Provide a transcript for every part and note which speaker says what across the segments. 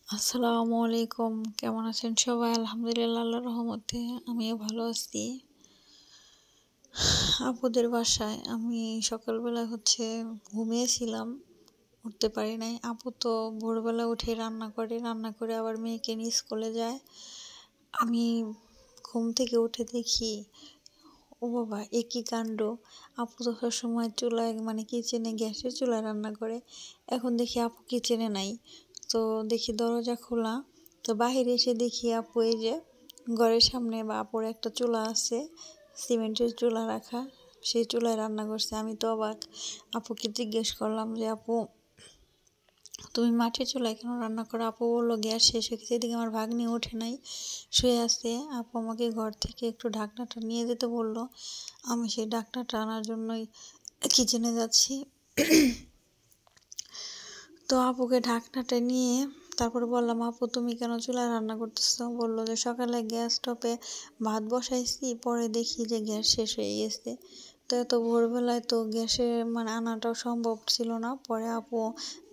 Speaker 1: আসসালামু আলাইকুম। কেমন আছেন সবাই? আলহামদুলিল্লাহ আল্লাহর রহমতে আমিও ভালো আছি। আপুদের বাসায় আমি সকালবেলা ঘুমিয়েছিলাম, উঠতে পারি নাই। আপু তো ভোরবেলা উঠে রান্না করে আবার মেয়েকে নিয়ে স্কুলে যায়। আমি ঘুম থেকে উঠে দেখি, ও বাবা এ কি কাণ্ড! আপু তো সবসময় চুলায় কিচেনে গ্যাসের চুলায় রান্না করে। এখন দেখি আপু কিচেনে নাই। তো দেখি দরজা খোলা। তো বাহিরে এসে দেখি আপু এই যে ঘরের সামনে বা আপুর একটা চুলা আছে, সিমেন্টের চুলা রাখা, সেই চুলায় রান্না করছে। আমি তো অবাক। আপুকে জিজ্ঞেস করলাম যে আপু তুমি মাটির চুলায় কেন রান্না করো? আপু বললো গ্যাস শেষ হয়ে গেছে। এদিকে আমার ভাগ্নি ওঠে নাই, শুয়ে আছে। আপু আমাকে ঘর থেকে একটু ঢাকনাটা নিয়ে যেতে বললো। আমি সেই ঢাকনাটা আনার জন্যই কিচেনে যাচ্ছি। তো আপুকে ঢাকনাটা নিয়ে তারপরে বললাম, আপু তুমি কেন চুলায় রান্না করতেছো? বললো যে সকালে গ্যাস স্টোভে ভাত বসাইছি, পরে দেখি যে গ্যাস শেষ হয়ে গেছে। তো এত ভোরবেলায় তো গ্যাসের আনাটাও সম্ভব ছিল না। পরে আপু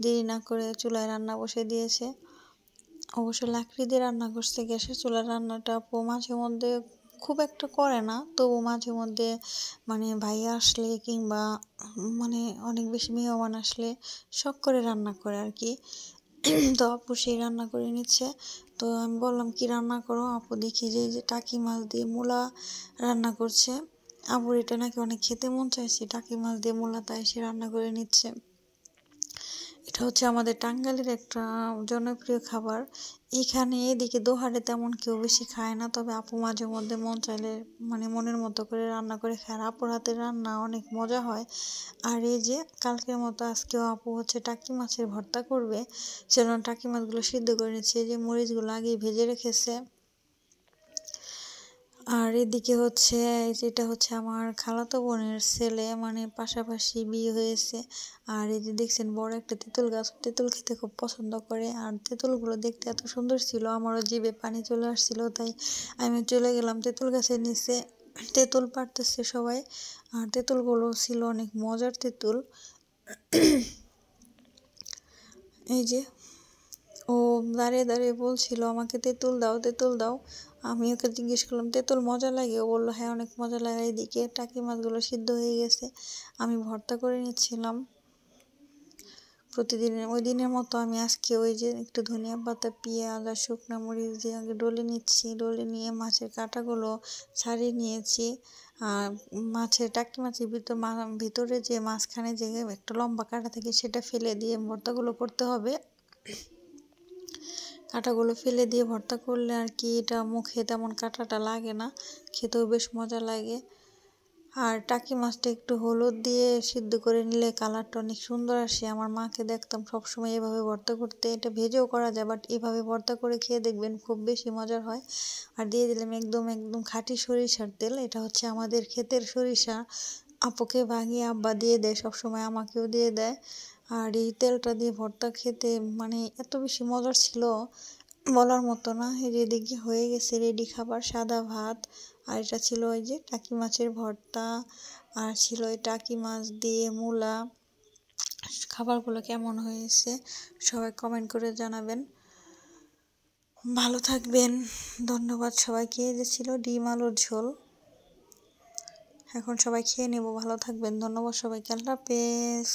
Speaker 1: দেরি না করে চুলায় রান্না বসে দিয়েছে। অবশ্য লাকড়ি দিয়ে রান্না করছে, গ্যাসের চুলার রান্নাটা আপু মাঝে মধ্যে খুব একটা করে না, তবু মাঝে মধ্যে ভাইয়া আসলে কিংবা অনেক বেশি মেহমান আসলে শখ করে রান্না করে আর কি। তো আপু সেই রান্না করে নিচ্ছে। তো আমি বললাম কি রান্না করো? আপু দেখি যে এই যে টাকি মাছ দিয়ে মূলা রান্না করছে। আপুর এটা নাকি অনেক খেতে মন চাইছে, টাকি মাছ দিয়ে মূলা, তাই সে রান্না করে নিচ্ছে। এটা হচ্ছে আমাদের টাঙ্গাইলের একটা জনপ্রিয় খাবার। এখানে এদিকে দোহারে তেমন কেউ বেশি খায় না, তবে আপু মাঝে মধ্যে মন চাইলে মনের মতো করে রান্না করে খায়। আর আপুর হাতের রান্না অনেক মজা হয়। আর এই যে কালকের মতো আজকেও আপু টাকি মাছের ভর্তা করবে, সেজন্য টাকি মাছগুলো সিদ্ধ করে নিচ্ছে। যে মরিচগুলো আগেই ভেজে রেখেছে। আর এদিকে যেটা হচ্ছে আমার খালাতো বোনের ছেলে, পাশাপাশি বিয়ে হয়েছে। আর এই যে দেখছেন বড় একটা তেঁতুল গাছ, তেঁতুল খেতে খুব পছন্দ করে। আর তেঁতুলগুলো দেখতে এত সুন্দর ছিল, আমারও জিভে পানি চলে আসছিল। তাই আমি চলে গেলাম তেঁতুল গাছের নিচে। তেঁতুল পাড়তেছে সবাই। আর তেঁতুলগুলো ছিল অনেক মজার তেঁতুল। এই যে ও দাঁড়িয়ে দাঁড়িয়ে বলছিল আমাকে তেঁতুল দাও, তেঁতুল দাও। আমি ওকে জিজ্ঞেস করলাম তেঁতুল মজা লাগে? ও বললো হ্যাঁ অনেক মজা লাগে। এদিকে টাকি মাছগুলো সিদ্ধ হয়ে গেছে, আমি ভর্তা করে নিচ্ছিলাম। প্রতিদিনের ওই দিনের মতো আমি আজকে ওই যে একটু ধনিয়া পাতা, পেঁয়াজ আর শুকনো মরিচ দিয়ে আগে ডলে নিচ্ছি। ডলে নিয়ে মাছের কাঁটাগুলো ছাড়িয়ে নিয়েছি। আর টাকি মাছের ভিতরে যে মাঝখানে যে একটা লম্বা কাঁটা থাকে, সেটা ফেলে দিয়ে ভর্তাগুলো করতে হবে। কাঁটাগুলো ফেলে দিয়ে ভর্তা করলে আর কি এটা মুখে তেমন কাঁটাটা লাগে না, খেতেও বেশ মজা লাগে। আর টাকি মাছটা একটু হলুদ দিয়ে সিদ্ধ করে নিলে কালারটা অনেক সুন্দর আসে। আমার মাকে দেখতাম সবসময় এভাবে ভর্তা করতে। এটা ভেজেও করা যায়, বাট এভাবে ভর্তা করে খেয়ে দেখবেন খুব বেশি মজার হয়। আর দিয়ে দিলাম একদম একদম খাঁটি সরিষার তেল। এটা হচ্ছে আমাদের ক্ষেতের সরিষা। আপুকে ভাঙিয়ে আব্বা দিয়ে দেয় সবসময়, আমাকেও দিয়ে দেয়। আর এই তেলটা দিয়ে ভর্তা খেতে এত বেশি মজার ছিল, বলার মতো না। এই যে এদিকে হয়ে গেছে রেডি খাবার, সাদা ভাত। আর এটা ছিল ওই যে টাকি মাছের ভর্তা, আর ছিল ওই টাকি মাছ দিয়ে মূলা। খাবারগুলো কেমন হয়েছে সবাই কমেন্ট করে জানাবেন। ভালো থাকবেন। ধন্যবাদ সবাইকে। এই যে ছিল ডিম আলুর ঝোল। এখন সবাই খেয়ে নেব। ভালো থাকবেন। ধন্যবাদ সবাইকে। আল্লাহ হাফেজ।